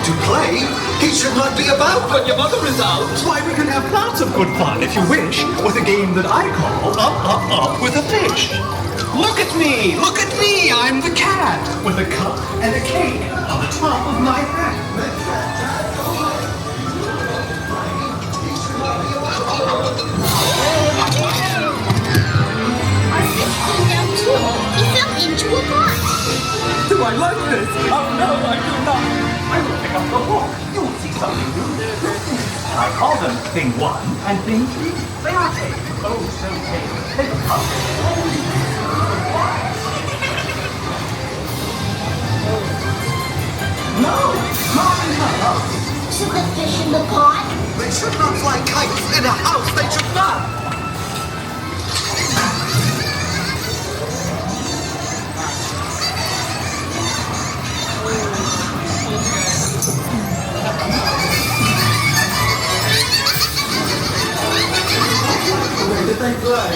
to play, he should not be about when your mother is out. Why, we can have lots of good fun, if you wish, with a game that I call Up with a Fish. Look at me! Look at me! I'm the cat, with a cup and a cake on the top of my hat. Our fish came down too. He fell into a pot. Do I like this? Oh no, I do not. I will pick up the hook. You will see something new. And I call them thing 1 and thing 3. They are tame. Oh, so tame. They become No! Not in the house! Should the fish in the pot? They should not fly kites in a house. They should not. They fly.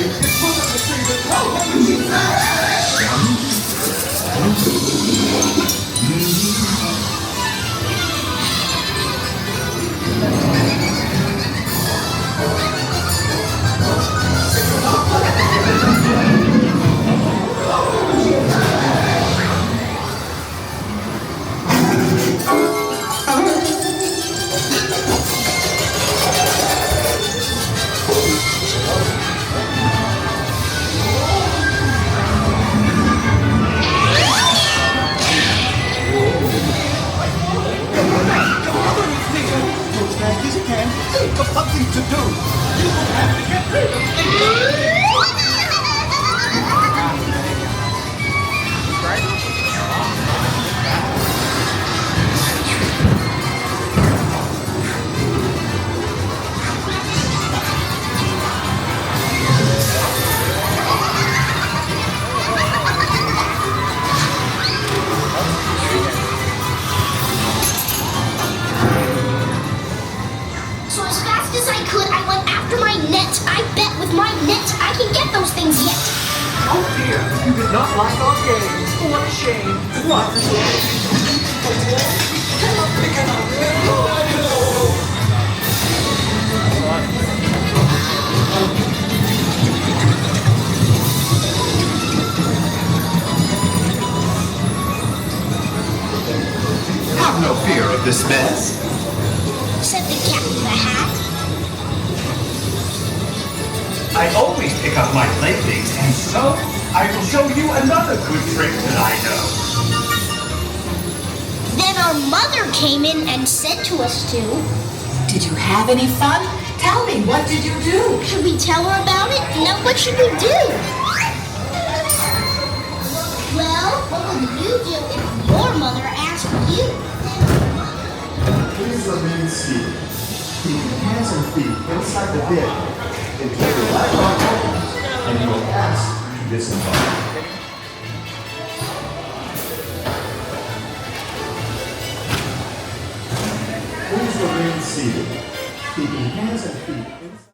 Something to do. You will have to get rid of So as fast as I could, I went after my net. I bet with my net, I can get those things yet. Oh dear, you did not like our game. What a shame. What a shame. Have no fear of this mess. Said the cat with the hat. I always pick up my playthings, and so I will show you another good trick that I know. Then our mother came in and said to us to. Did you have any fun? Tell me, what did you do? Should we tell her about it? No, what should we do? Well, what would you do if your mother asked you? Please remain seated. Keep your hands and feet inside the bed until the light bulb opens and you will ask to disembark. Please remain seated. Keep your hands and feet inside.